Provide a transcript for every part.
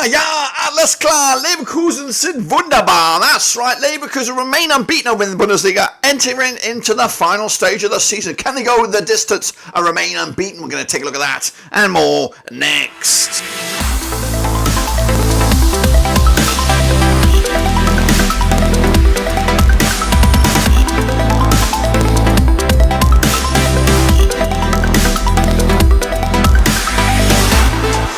ja, alles klar. Leverkusen sind wunderbar. That's right. Leverkusen remain unbeaten over in the Bundesliga, entering into the final stage of the season. Can they go the distance and remain unbeaten? We're going to take a look at that and more next.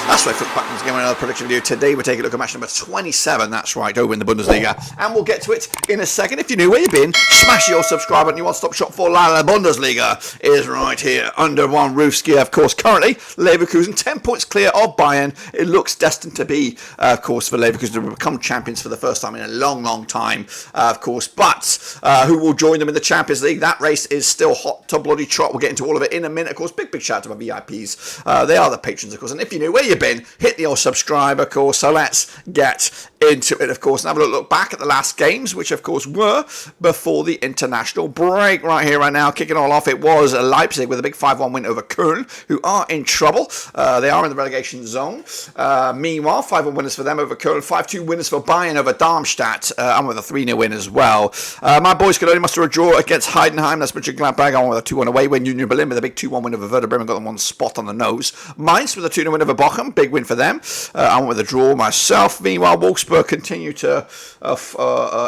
That's right, Foot Buttons, giving another prediction video. Today we're taking a look at match number 27, that's right, over in the Bundesliga. And we'll get to it in a second. If you're new where you've been, smash your subscribe button. Your one-stop shop for La Bundesliga is right here under one roof ski. Of course, currently, Leverkusen 10 points clear of Bayern. It looks destined to be, of course, for Leverkusen to become champions for the first time in a long, long time, of course. But who will join them in the Champions League? That race is still hot to bloody trot. We'll get into all of it in a minute. Of course, big shout out to my VIPs. They are the patrons, of course. And if you're new where you've been, hit the old subscribe, of course. So let's get into it, of course, and have a look back at the last games, which of course were before the international break. Right here, right now, kicking all off, it was Leipzig with a big 5-1 win over Köln, who are in trouble. They are in the relegation zone. Meanwhile, 5-1 winners for them over Köln, 5-2 winners for Bayern over Darmstadt, and with a 3-0 win as well. My boys could only muster a draw against Heidenheim. That's Mönchengladbach. I won with a 2-1 away win. Union Berlin with a big 2-1 win over Werder Bremen, got them one spot on the nose. Mainz with a 2-0 win over Bochum, big win for them. I went with a draw myself. Meanwhile, Wolfsburg continue to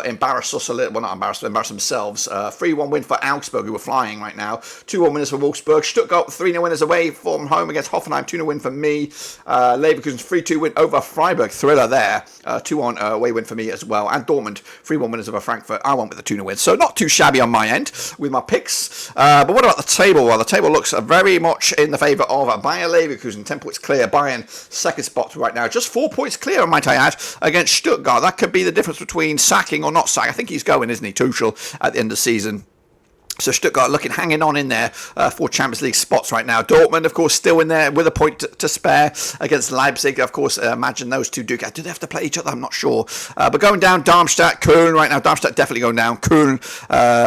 embarrass us a little. Well, not embarrass themselves. 3-1 win for Augsburg, who are flying right now. 2-1 winners for Wolfsburg. Stuttgart 3-0 winners away from home against Hoffenheim. 2-0 win for me. Leverkusen 3-2 win over Freiburg. Thriller there. 2-1 away win for me as well. And Dortmund 3-1 winners over Frankfurt. I went with a 2-0 win. So not too shabby on my end with my picks. But what about the table? Well, the table looks very much in the favour of Bayer Leverkusen. 10 points clear. Bayern second spot right now. Just 4 points clear, might I add, against Stuttgart. That could be the difference between sacking or not sacking. I think he's going, isn't he, Tuchel, at the end of the season. So Stuttgart hanging on in there for Champions League spots right now. Dortmund, of course, still in there with a point to spare against Leipzig. Of course, imagine those two do they have to play each other? I'm not sure. But going down, Darmstadt, Köln right now. Darmstadt definitely going down. Köln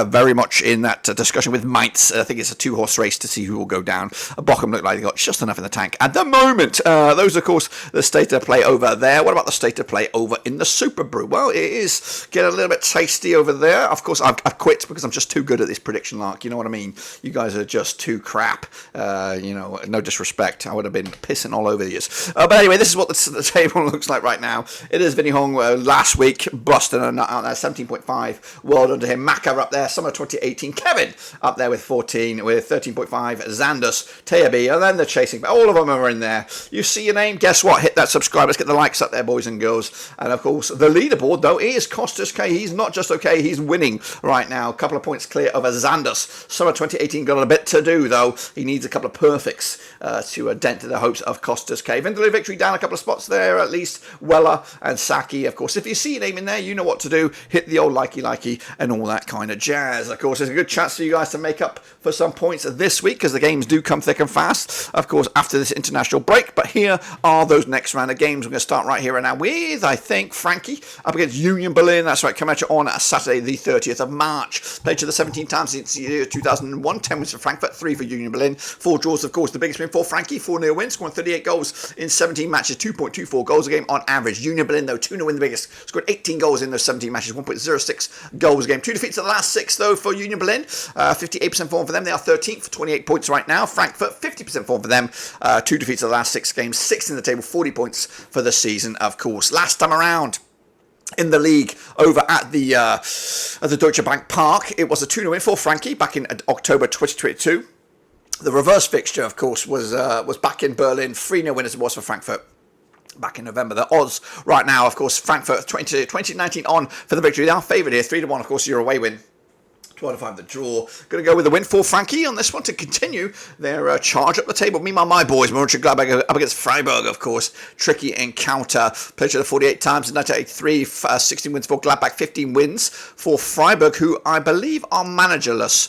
very much in that discussion with Mainz. I think it's a two-horse race to see who will go down. Bochum look like they got just enough in the tank at the moment. Those, of course, the state of play over there. What about the state of play over in the Super Brew? Well, it is getting a little bit tasty over there. Of course, I've quit because I'm just too good at this prediction. Lark, you know what I mean? You guys are just too crap. No disrespect. I would have been pissing all over these. But anyway, this is what the table looks like right now. It is Vinny Hong last week busting a nut out there, 17.5. Well done to him. Maka up there, summer 2018. Kevin up there with 14, with 13.5. Zandus, Teabi, and then the chasing. All of them are in there. You see your name? Guess what? Hit that subscribe. Let's get the likes up there, boys and girls. And of course, the leaderboard though is Costas K. He's not just okay. He's winning right now. A couple of points clear of Zandus. Summer 2018 got a bit to do though. He needs a couple of perfects to dent the hopes of Costas K. Vindaloo victory down a couple of spots there at least. Weller and Saki, of course. If you see your name in there, you know what to do. Hit the old likey and all that kind of jazz. Of course, there's a good chance for you guys to make up for some points this week because the games do come thick and fast, of course, after this international break. But here are those next round of games. We're going to start right here and now with, I think, Frankie up against Union Berlin. That's right, coming at you on Saturday the 30th of March. Played to the 17 times since the year 2001. 10 wins for Frankfurt, 3 for Union Berlin. 4 draws, of course, the biggest win for Frankie. 4-0 wins, scoring 38 goals in 17 matches, 2.24 goals a game on average. Union Berlin, though, 2-0 win the biggest. Scored 18 goals in those 17 matches, 1.06 goals a game. 2 defeats in the last 6, though, for Union Berlin. 58% form for them. They are 13th for 28 points right now. Frankfurt, 50% form for them. 2 defeats in the last 6 games, 6th in the table, 40 points for the season, of course. Last time around in the league over at the Deutsche Bank Park, it was a 2-0 win for Frankie back in October 2022. The reverse fixture, of course, was back in Berlin. 3-0 win as it was for Frankfurt back in November. The odds right now, of course, Frankfurt 2019 on for the victory. They are favoured here. 3-1, of course, your away win. 12-5 the draw. Going to go with the win for Frankie on this one to continue their charge up the table. Meanwhile, my boys, Mönchengladbach up against Freiburg, of course. Tricky encounter. Played each other 48 times in 1983. 16 wins for Gladbach, 15 wins for Freiburg, who I believe are managerless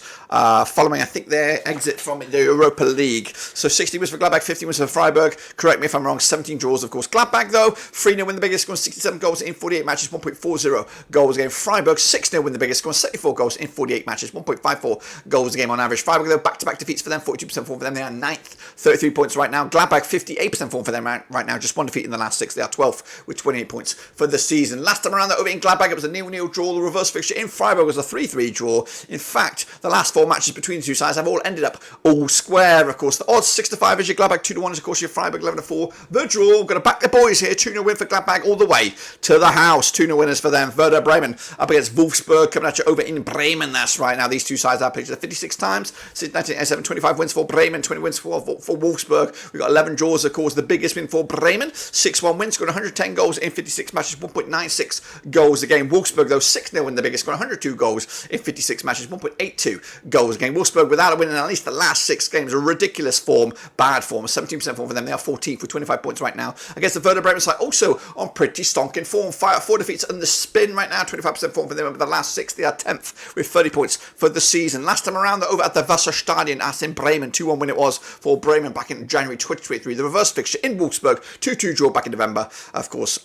following, I think, their exit from the Europa League. So 60 wins for Gladbach, 15 wins for Freiburg. Correct me if I'm wrong, 17 draws, of course. Gladbach, though, 3-0 win the biggest, scoring 67 goals in 48 matches, 1.40 goals a game. Freiburg, 6-0 win the biggest, scoring 74 goals in 48 38 matches, 1.54 goals a game on average. Freiburg, though, back-to-back defeats for them, 42% form for them. They are 9th, 33 points right now. Gladbach, 58% form for them right now, just one defeat in the last 6. They are 12th with 28 points for the season. Last time around, over in Gladbach, it was a 0-0 draw. The reverse fixture in Freiburg was a 3-3 draw. In fact, the last 4 matches between the two sides have all ended up all square. Of course, the odds 6-5 is your Gladbach, 2-1 is of course your Freiburg, 11-4. The draw, going to back the boys here. 2-0 win for Gladbach all the way to the house. 2-0 winners for them. Werder Bremen up against Wolfsburg, coming at you over in Bremen. That's right. Now these two sides have played 56 times since 1987. 25 wins for Bremen, 20 wins for Wolfsburg. We've got 11 draws, of course. The biggest win for Bremen, 6-1 wins, scored 110 goals in 56 matches, 1.96 goals a game. Wolfsburg, though, 6-0 win, the biggest, scored 102 goals in 56 matches, 1.82 goals a game. Wolfsburg, without a win in at least the last 6 games, a ridiculous form, bad form, 17% form for them. They are 14th with 25 points right now. Against the Werder Bremen side, also on pretty stonking form. 4 defeats in the spin right now, 25% form for them. Over the last 6, they are 10th with 30 points for the season. Last time around, they're over at the Wasserstadion as in Bremen. 2-1 win it was for Bremen back in January 2023. The reverse fixture in Wolfsburg, 2-2 draw back in November, of course,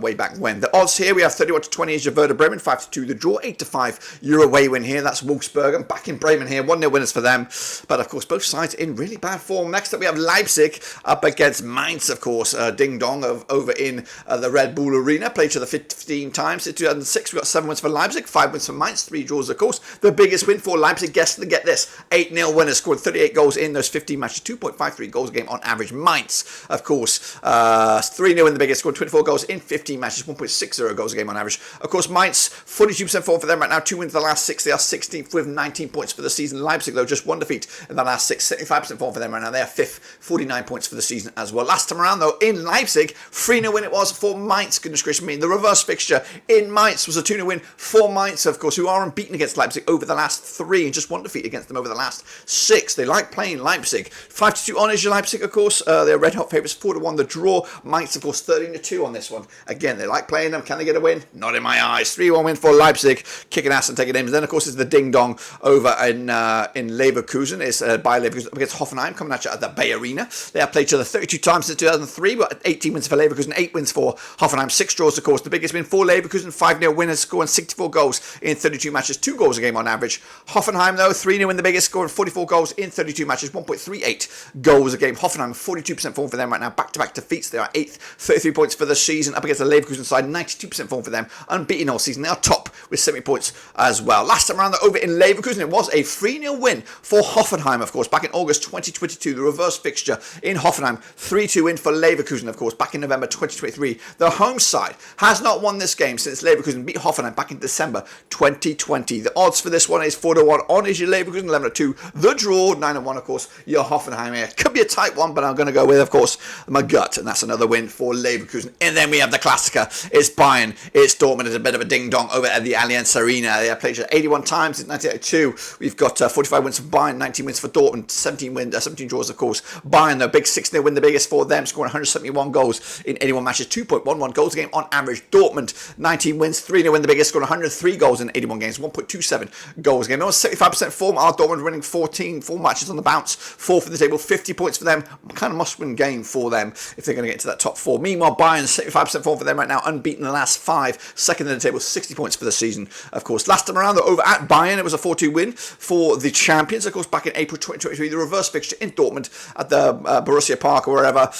way back when. The odds here, we have 31-20 is your Werder Bremen, 5-2 the draw, 8-5 your away win here. That's Wolfsburg, and back in Bremen here, 1-0 winners for them. But of course, both sides in really bad form. Next up, we have Leipzig up against Mainz, of course. Ding dong over in the Red Bull Arena. Played each other 15 times since 2006. We got 7 wins for Leipzig, 5 wins for Mainz, 3 draws, of course. The biggest win for Leipzig, get this, 8-0 winners, scored 38 goals in those 15 matches, 2.53 goals a game on average. Mainz, of course, 3-0 in the biggest, scored 24 goals in 15 matches, 1.60 goals a game on average. Of course, Mainz, 42% form for them right now, 2 wins the last 6. They are 16th with 19 points for the season. Leipzig, though, just 1 defeat in the last 6, 75% form for them right now. They are 5th, 49 points for the season as well. Last time around, though, in Leipzig, 3-0 win it was for Mainz. Goodness gracious me. The reverse fixture in Mainz was a 2-0 win for Mainz, of course, who are unbeaten against Leipzig over the last 3 and just 1 defeat against them over the last 6. They like playing Leipzig. 5-2 on is your Leipzig, of course. They're red hot favourites, 4-1 the draw. Mainz, of course, 13-2 on this one. Again, they like playing them. Can they get a win? Not in my eyes. 3-1 win for Leipzig, kicking ass and taking names. Then, of course, is the ding dong over in Leverkusen. It's by Leverkusen up against Hoffenheim, coming at you at the Bay Arena. They have played each other 32 times since 2003, but 18 wins for Leverkusen, 8 wins for Hoffenheim, 6 draws, of course. The biggest win for Leverkusen, 5-0 winners, scoring 64 goals in 32 matches, 2 goals a game on average. Hoffenheim, though, 3-0 in the biggest, scoring 44 goals in 32 matches, 1.38 goals a game. Hoffenheim, 42% form for them right now, back-to-back defeats. They are 8th, 33 points for the season, up against the Leverkusen side, 92% form for them, unbeaten all season. They are top with 70 points as well. Last time around, over in Leverkusen, it was a 3-0 win for Hoffenheim, of course, back in August 2022. The reverse fixture in Hoffenheim, 3-2 win for Leverkusen, of course, back in November 2023. The home side has not won this game since Leverkusen beat Hoffenheim back in December 2020. The odds for this one is 4-1 on is your Leverkusen, 11-2 the draw, 9-1, of course, your Hoffenheim here. Could be a tight one, but I'm going to go with, of course, my gut, and that's another win for Leverkusen. And then we have the Klassiker. It's Bayern, it's Dortmund. It's a bit of a ding-dong over at the Allianz Arena. They have played 81 times since 1982. We've got 45 wins for Bayern, 19 wins for Dortmund, 17 draws, of course. Bayern, the big 6-0 win, the biggest for them, scoring 171 goals in 81 matches, 2.11 goals a game on average. Dortmund, 19 wins, 3-0 win, the biggest, scoring 103 goals in 81 games, 1.27 goals a game. They 75% form. Are Dortmund winning 4 matches on the bounce, 4 for the table, 50 points for them. Kind of must-win game for them if they're going to get into that top 4. Meanwhile, Bayern, 75% form for them right now, unbeaten in the last 5, second in the table, 60 points for the season, of course. Last time around, over at Bayern, it was a 4-2 win for the champions, of course, back in April 2023. The reverse fixture in Dortmund at the Borussia Park or wherever,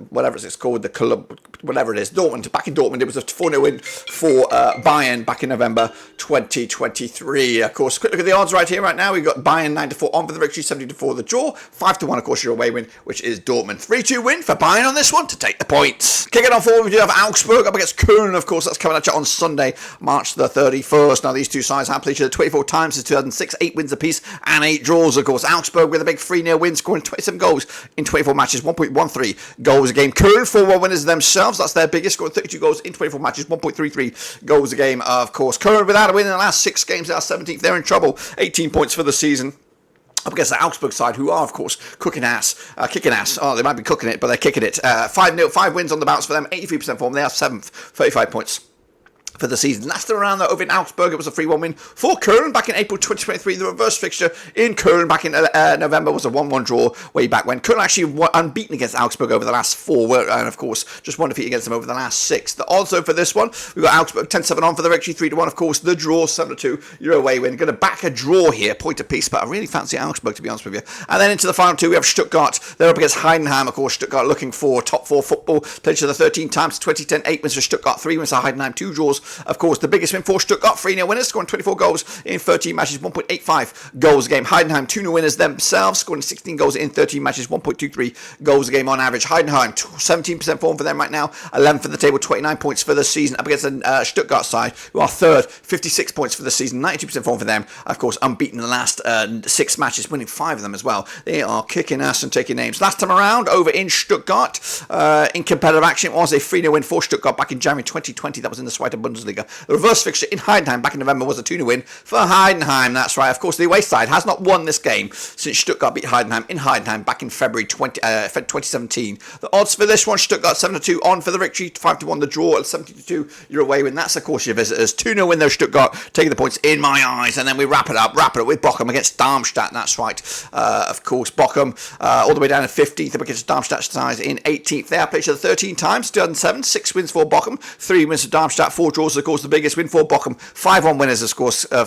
whatever it's called, the club, whatever it is, Dortmund. Back in Dortmund, it was a 4-0 win for Bayern back in November 2023. Of course, quick look at the odds right here, right now. We've got Bayern 9-4 on for the victory, 70-4 the draw, 5-1, of course, your away win, which is Dortmund. 3-2 win for Bayern on this one to take the points. Kicking on forward, we do have Augsburg up against Köln, of course. That's coming at you on Sunday, March the 31st. Now, these two sides have played each other 24 times since 2006, 8 wins apiece and 8 draws, of course. Augsburg with a big 3-0 win, scoring 27 goals in 24 matches, 1.13 goals a game. Köln, 4-1 winners themselves. That's their biggest, scoring 32 goals in 24 matches, 1.33 goals a game, of course. Köln, without a win in the last 6 games, they are 17th. They're in trouble, 18 points for the season. Up against the Augsburg side, who are, of course, kicking ass. Oh, they might be cooking it, but they're kicking it. 5 wins on the bounce for them, 83% form. They are 7th, 35 points for the season. Last time around, though, over in Augsburg, it was a 3-1 win for Köln back in April 2023. The reverse fixture in Köln back in November was a 1-1 draw way back when. Köln actually won unbeaten against Augsburg over the last 4, and of course, just one defeat against them over the last 6. The odds, though, for this one, we've got Augsburg 10-7 on for the victory, 3-1, of course, the draw, 7-2, Euro away win. Going to back a draw here, point apiece, but I really fancy Augsburg, to be honest with you. And then into the final 2, we have Stuttgart. They're up against Heidenheim, of course. Stuttgart looking for top 4 football. Played each other 13 times, 2010, 8 wins for Stuttgart, 3 wins for Heidenheim, 2 draws. Of course, the biggest win for Stuttgart, 3-0 winners, scoring 24 goals in 13 matches, 1.85 goals a game. Heidenheim, 2-0 winners themselves, scoring 16 goals in 13 matches, 1.23 goals a game on average. Heidenheim, 17% form for them right now, 11 for the table, 29 points for the season, up against the Stuttgart side, who are third, 56 points for the season, 92% form for them, of course, unbeaten in the last 6 matches, winning 5 of them as well. They are kicking ass and taking names. Last time around, over in Stuttgart, in competitive action, it was a 3-0 win for Stuttgart back in January 2020, that was in the Zweite Bundesliga. The reverse fixture in Heidenheim back in November was a 2-0 win for Heidenheim. That's right. Of course, the away side has not won this game since Stuttgart beat Heidenheim in Heidenheim back in February 2017. The odds for this one, Stuttgart 7-2 on for the victory, 5-1 the draw, 70-2 your away win. That's, of course, your visitors. 2-0 win, though, Stuttgart taking the points in my eyes. And then we wrap it up with Bochum against Darmstadt. That's right. Of course, Bochum all the way down to 15th up against Darmstadt size in 18th. They have played each other 13 times, 2007, 6 wins for Bochum, 3 wins for Darmstadt, 4 draws, of course, the biggest win for Bochum. 5-1 winners, of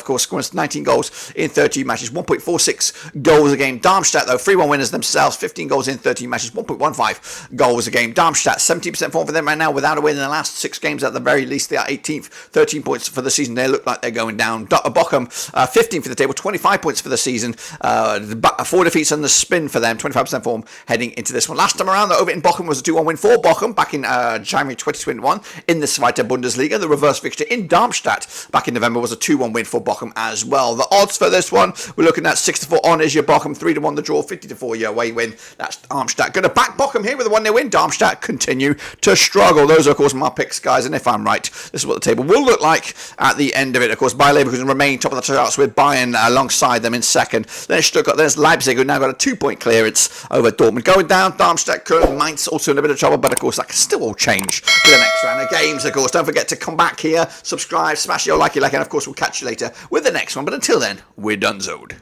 course, scoring 19 goals in 13 matches, 1.46 goals a game. Darmstadt, though, 3-1 winners themselves, 15 goals in 13 matches, 1.15 goals a game. Darmstadt, 17% form for them right now, without a win in the last 6 games at the very least. They are 18th, 13 points for the season. They look like they're going down. Bochum, 15th for the table, 25 points for the season, 4 defeats on the spin for them, 25% form heading into this one. Last time around, though, over in Bochum was a 2-1 win for Bochum back in January 2021 in the Zweite Bundesliga. The reverse fixture in Darmstadt back in November was a 2-1 win for Bochum as well. The odds for this one, we're looking at 6-4 on is your Bochum, 3-1 the draw, 50-4 your away win. That's Darmstadt. Going to back Bochum here with a 1-0 win. Darmstadt continue to struggle. Those are, of course, my picks, guys, and if I'm right, this is what the table will look like at the end of it. Of course, Bayer Leverkusen remain top of the charts with Bayern alongside them in second. Then Stuttgart, there's Leipzig, who now got a 2-point clearance over Dortmund. Going down, Darmstadt, Köln, Mainz also in a bit of trouble, but of course that can still all change with the next round of games. Of course, don't forget to come back here, subscribe, smash your like, and of course we'll catch you later with the next one. But until then, we're done zoned.